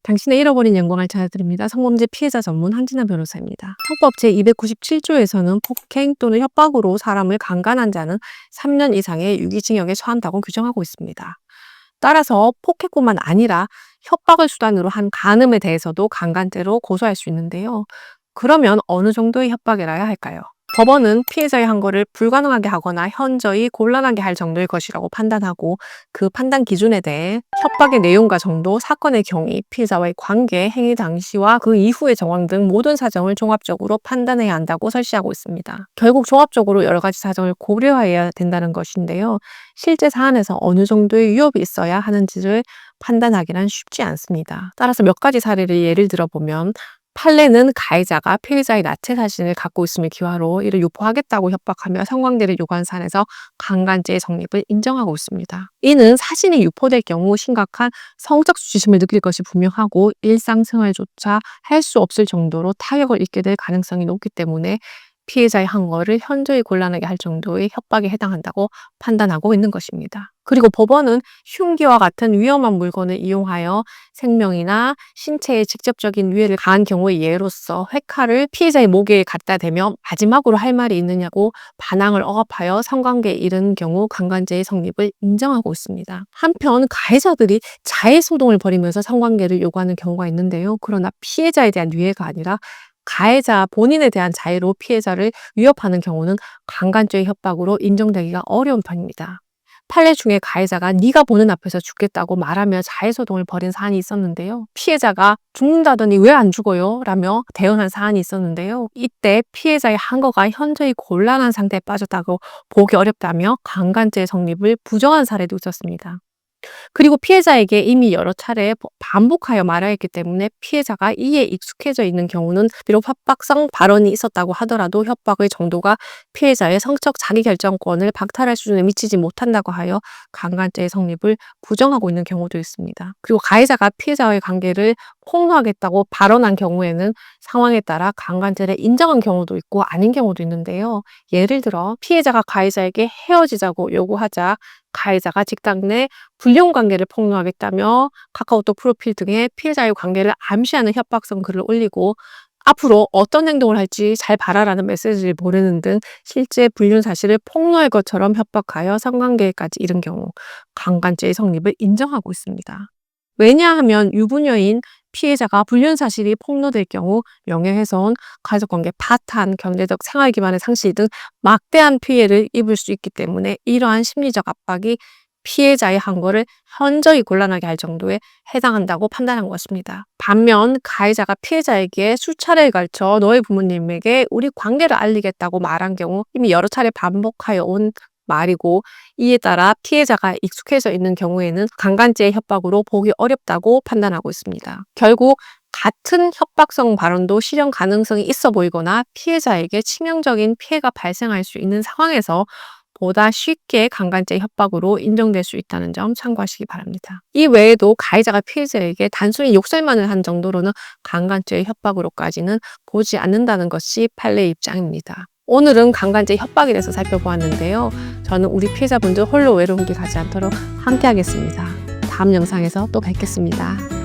당신의 잃어버린 영광을 찾아드립니다. 성범죄 피해자 전문 한진아 변호사입니다. 헌법 제297조에서는 폭행 또는 협박으로 사람을 강간한 자는 3년 이상의 유기징역에 처한다고 규정하고 있습니다. 따라서 폭행뿐만 아니라 협박을 수단으로 한 간음에 대해서도 강간죄로 고소할 수 있는데요. 그러면 어느 정도의 협박이라야 할까요? 법원은 피해자의 항거를 불가능하게 하거나 현저히 곤란하게 할 정도의 것이라고 판단하고 그 판단 기준에 대해 협박의 내용과 정도, 사건의 경위, 피해자와의 관계, 행위 당시와 그 이후의 정황 등 모든 사정을 종합적으로 판단해야 한다고 설시하고 있습니다. 결국 종합적으로 여러 가지 사정을 고려해야 된다는 것인데요. 실제 사안에서 어느 정도의 위협이 있어야 하는지를 판단하기는 쉽지 않습니다. 따라서 몇 가지 사례를 예를 들어보면 판례는 가해자가 피해자의 나체 사진을 갖고 있음을 기화로 이를 유포하겠다고 협박하며 성관계를 요구한 사안에서 강간죄의 성립을 인정하고 있습니다. 이는 사진이 유포될 경우 심각한 성적 수치심을 느낄 것이 분명하고 일상생활조차 할 수 없을 정도로 타격을 입게 될 가능성이 높기 때문에 피해자의 항거를 현저히 곤란하게 할 정도의 협박에 해당한다고 판단하고 있는 것입니다. 그리고 법원은 흉기와 같은 위험한 물건을 이용하여 생명이나 신체에 직접적인 위해를 가한 경우의 예로서 훼칼을 피해자의 목에 갖다 대며 마지막으로 할 말이 있느냐고 반항을 억압하여 성관계에 이른 경우 강간죄의 성립을 인정하고 있습니다. 한편 가해자들이 자해소동을 벌이면서 성관계를 요구하는 경우가 있는데요. 그러나 피해자에 대한 위해가 아니라 가해자 본인에 대한 자해로 피해자를 위협하는 경우는 강간죄의 협박으로 인정되기가 어려운 편입니다. 판례 중에 가해자가 네가 보는 앞에서 죽겠다고 말하며 자해소동을 벌인 사안이 있었는데요. 피해자가 죽는다더니 왜 안 죽어요? 라며 대응한 사안이 있었는데요. 이때 피해자의 항거가 현저히 곤란한 상태에 빠졌다고 보기 어렵다며 강간죄의 성립을 부정한 사례도 있었습니다. 그리고 피해자에게 이미 여러 차례 반복하여 말하였기 때문에 피해자가 이에 익숙해져 있는 경우는 비록 협박성 발언이 있었다고 하더라도 협박의 정도가 피해자의 성적 자기결정권을 박탈할 수준에 미치지 못한다고 하여 강간죄의 성립을 부정하고 있는 경우도 있습니다. 그리고 가해자가 피해자와의 관계를 폭로하겠다고 발언한 경우에는 상황에 따라 강간죄를 인정한 경우도 있고 아닌 경우도 있는데요. 예를 들어 피해자가 가해자에게 헤어지자고 요구하자 가해자가 직장 내 불륜 관계를 폭로하겠다며 카카오톡 프로필 등에 피해자의 관계를 암시하는 협박성 글을 올리고 앞으로 어떤 행동을 할지 잘 봐라라는 메시지를 보내는 등 실제 불륜 사실을 폭로할 것처럼 협박하여 성관계까지 이른 경우 강간죄의 성립을 인정하고 있습니다. 왜냐하면 유부녀인 피해자가 불륜 사실이 폭로될 경우 명예훼손, 가족관계 파탄, 경제적 생활 기반의 상실 등 막대한 피해를 입을 수 있기 때문에 이러한 심리적 압박이 피해자의 항거를 현저히 곤란하게 할 정도에 해당한다고 판단한 것입니다. 반면 가해자가 피해자에게 수차례에 걸쳐 너의 부모님에게 우리 관계를 알리겠다고 말한 경우 이미 여러 차례 반복하여 온 말이고 이에 따라 피해자가 익숙해져 있는 경우에는 강간죄의 협박으로 보기 어렵다고 판단하고 있습니다. 결국 같은 협박성 발언도 실현 가능성이 있어 보이거나 피해자에게 치명적인 피해가 발생할 수 있는 상황에서 보다 쉽게 강간죄 협박으로 인정될 수 있다는 점 참고하시기 바랍니다. 이 외에도 가해자가 피해자에게 단순히 욕설만을 한 정도로는 강간죄의 협박으로까지는 보지 않는다는 것이 판례의 입장입니다. 오늘은 강간죄 협박에 대해서 살펴보았는데요. 저는 우리 피해자분들 홀로 외로운 길 가지 않도록 함께 하겠습니다. 다음 영상에서 또 뵙겠습니다.